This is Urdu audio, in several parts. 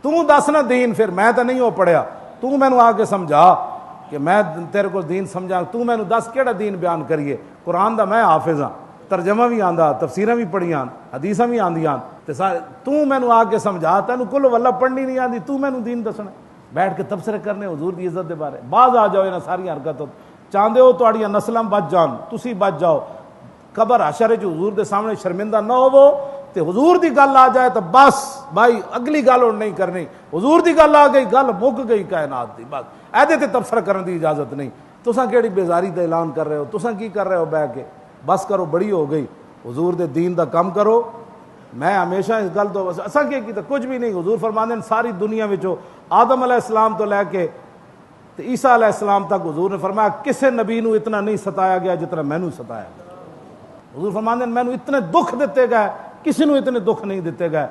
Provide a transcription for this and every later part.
تو دس نا دین، پھر میں تو نہیں ہو پڑھیا، تو مینو آ کے سمجھا کہ میں تیرے کو دین سمجھا، تو مینو دس کیڑا دین بیان کریے۔ قرآن دا میں حافظ ہاں، ترجمہ بھی آندا، تفسیراں بھی پڑھیاں، حدیثاں بھی آندیاں، تے تو مینو آ کے سمجھا، تینوں کل واللہ پڑھنی نہیں آندی، تو مینو دین دسنا، بیٹھ کے تبصرے کرنے حضور دی عزت دے بارے۔ باز آ جاؤ انہاں ساری حرکتوں، چاہندے ہو تہاڈیاں نسلاں بچ جان، تسی بچ جاؤ، قبر حشر وچ حضور دے سامنے شرمندہ نہ ہوو، تے حضور دی گل آ جائے تو بس بھائی اگلی گل ہن نہیں کرنی، حضور دی گل آ گئی، گل مک گئی کائنات دی، بس ایدے تے تبصرہ کرن دی اجازت نہیں۔ تساں کیڑی بیزاری دا اعلان کر رہے ہو، تساں کی کر رہے ہو بیٹھ کے؟ بس کرو، بڑی ہو گئی، حضور دے دین دا کم کرو۔ میں ہمیشہ اس گل تو اساں کی کیتا کچھ بھی نہیں، حضور فرماندے ہیں ساری دنیا وچوں آدم علیہ السلام تو لے کے تے عیسیٰ علیہ السلام تک حضور نے فرمایا کسے نبی نو اتنا نہیں ستایا گیا جتنا مینوں ستایا گیا۔ حضور فرماندے ہیں مینوں اتنے دکھ دیتے گئے، کسی نو اتنے دکھ نہیں دیتے گئے۔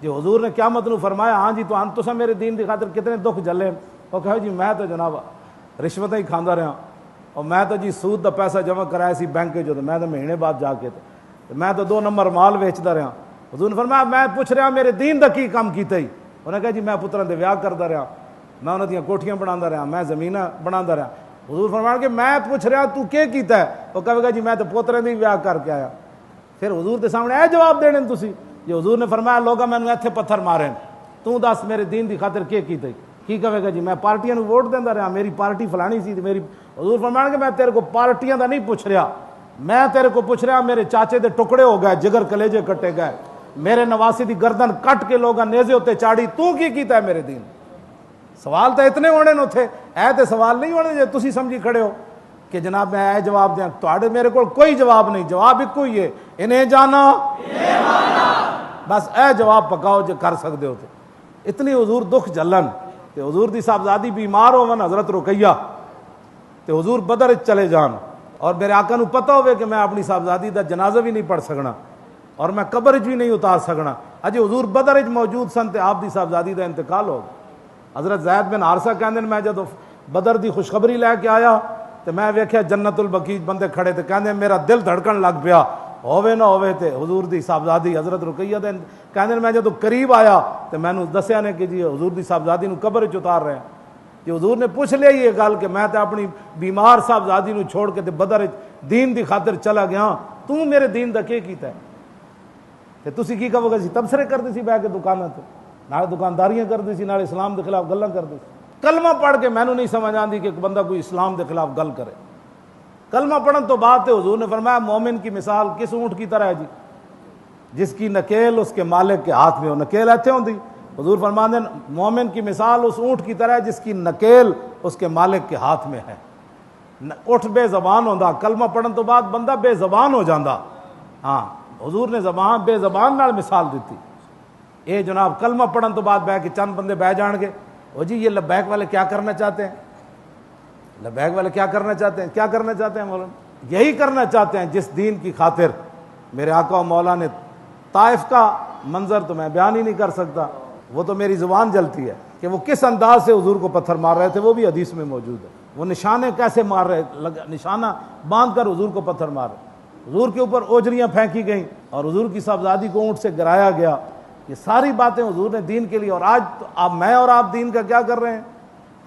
جی حضور نے قیامت نو فرمایا ہاں جی تو تساں میرے دین دی خاطر کتنے دکھ جھلے، وہ کہا جی میں تو جناب رشوتیں ہی کھاندا رہا، اور میں تو جی سود دا پیسہ جمع کرایا سی بینک جو، میں تو مہینے بعد جا کے میں تو 2 نمبر مال ویچدا رہا۔ حضور نے فرمایا میں پوچھ رہا میرے دین دا کی کام کیتا ہی؟ انہیں کہا جی میں پتراں دے ویاہ کردا رہا، میں انہاں دیاں کوٹھیاں بنادا رہا، میں زمیناں بنادا رہا۔ حضور فرمایا کہ میں پوچھ رہا تو کیا کیتا ہے؟ وہ کہے گا جی میں تو پوترے دی ویاہ کر کے آیا۔ پھر حضور دے سامنے اے جواب دینے تسی جی حضور نے فرمایا لوگاں مینوں ایتھے پتھر مارے، تو دس میرے دین دی خاطر کیا کیتا ہی؟ کی کہے گا جی میں پارٹیاں نو ووٹ دیندا رہا، میری پارٹی فلانی سی میری۔ حضور فرمایا کہ میں تیرے کو پارٹیاں دا نہیں پوچھ رہا، میں تیرے کو پوچھ رہا میرے چاچے دے ٹکڑے ہو گئے، جگر کلیجے کٹے گئے، میرے نواسی دی گردن کٹ کے لوگاں نیزے ہوتے چاڑی، تو کی کیتا ہے میرے دین؟ سوال تو اتنے ہونے نو تھے، اے تے سوال نہیں ہونے جے تسی سمجھی کھڑے ہو کہ جناب میں اے جواب دیاں، تواڈے میرے کول کوئی جواب نہیں، جواب ایک ہی ہے، انہیں جانا انہیں مانا، بس اے جواب پکاؤ جو کر سکتے ہو۔ اتنی حضور دکھ جلن تے حضور دی صاحبزادی بیمار ہون حضرت رقیہ تے حضور بدر چلے جان، اور میرے آقا نو پتہ ہوئے کہ میں اپنی صاحبزادی دا جنازہ بھی نہیں پڑھ سکنا اور میں قبر بھی نہیں اتار سکنا، اجے حضور بدر موجود سن تے آپ دی صاحبزادی دا انتقال ہو گیا۔ حضرت زید بن حارثہ کہندے میں جدو بدر دی خوشخبری لے کے آیا تے میں ویکھیا جنت البقیع بندے کھڑے تے کہندے میرا دل دھڑکن لگ پیا، ہووے نہ ہووے تے حضور دی صاحبزادی حضرت رقیہ دے کہندے میں جدو قریب آیا تے مینوں دسیا نے کہ جی حضور دی صاحبزادی نو قبر وچ اتار رہے ہیں۔ جی حضور نے پوچھ لیا یہ گل کہ میں تے اپنی بیمار صاحبزادی نو چھوڑ کے تے بدر دین دی خاطر چلا گیا، تو میرے دین دا کی کیتا ہے؟ تے تسی کی کہو گے جی تبصرے کردے سی بیٹھ کے دکاناں تے، نال دکانداریاں کردے سی، نال اسلام دے خلاف گلاں کردے سی۔ کلمہ پڑھ کے مینوں نہیں سمجھ آندی کہ بندہ کوئی اسلام دے خلاف گل کرے۔ کلمہ پڑھن تو بعد تے حضور نے فرمایا مومن کی مثال کس اونٹ کی طرح ہے جی، جس کی نکیل اس کے مالک کے ہاتھ میں ہو۔ نکیل ایتھے ہوندی، حضور فرماندے مومن کی مثال اس اونٹ کی طرح ہے جس کی نکیل اس کے مالک کے ہاتھ میں ہے۔ اٹھ بے زبان ہوندا، کلمہ پڑھن تو بعد بندہ بے زبان ہو جاندا۔ ہاں حضور نے زبان بے زبان نال مثال دیتی۔ اے جناب کلمہ پڑھن تو بعد بہ کے چند بندے بہ جان گے، او جی یہ لبیک والے کیا کرنا چاہتے ہیں؟ لبیک والے کیا کرنا چاہتے ہیں؟ کیا کرنا چاہتے ہیں مولانا؟ یہی کرنا چاہتے ہیں جس دین کی خاطر میرے آقا و مولا نے طائف کا منظر تو میں بیان ہی نہیں کر سکتا، وہ تو میری زبان جلتی ہے کہ وہ کس انداز سے حضور کو پتھر مار رہے تھے، وہ بھی حدیث میں موجود ہے۔ وہ نشانے کیسے مار رہے، نشانہ باندھ کر حضور کو پتھر مار رہے، حضور کے اوپر اوجریاں پھینکی گئیں اور حضور کی صاحبزادی کو اونٹ سے گرایا گیا۔ یہ ساری باتیں حضور نے دین کے لیے، اور آج تو آپ میں اور آپ دین کا کیا کر رہے ہیں؟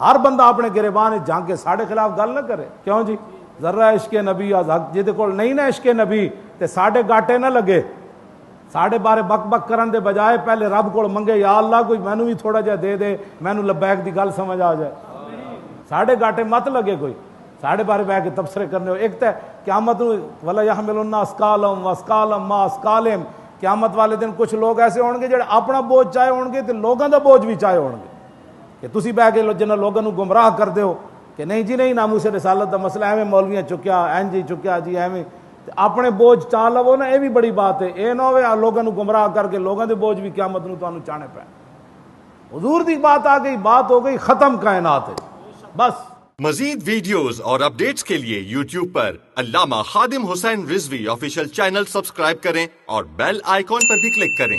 ہر بندہ اپنے گریبان جھانک کے ساڑھے خلاف گل نہ کرے، کیوں جی؟ ذرہ عشق نبی آز حق جہدے کول نہیں نہ عشق نبی تے ساڑھے گاٹے نہ لگے، ساڑھے بارے بک بک کرن دے بجائے پہلے رب کو منگے یا اللہ کوئی مینوں بھی تھوڑا جہا دے دے، مینوں لبیک دی گل سمجھ آ جائے۔ ساڑھے گاٹے مت لگے کوئی، ساڑھے بارے بہ کے تبصرے کرنے ہو۔ ایک تے قیامت ولا یحملن اسقالہم واسقالہم ما اسقالہم، قیامت والے دن کچھ لوگ ایسے ہون گے جڑے اپنا بوجھ چاہے ہون گے تے لوگاں دا بوجھ بھی چاہے ہون گے، کہ تسی بہ کے جنہاں لوگاں نو گمراہ کر دیو کہ نہیں جی نہیں ناموس رسالت دا مسئلہ ایویں مولویاں چکیا این جی چکیا جی ایویں، اپنے بوجھ چاہ لو نا، یہ بھی بڑی بات ہے۔ اے نہ ہوئے لوگاں نو گمراہ کر کے لوگاں دے بوجھ بھی قیامت نو تانوں چاہنے پے۔ حضور دی بات آ گئی، بات ہو گئی ختم، کائنات ہے بس۔ مزید ویڈیوز اور اپڈیٹس کے لیے یوٹیوب پر علامہ Khadim Hussain Rizvi official channel subscribe کریں اور بیل آئیکن پر بھی کلک کریں۔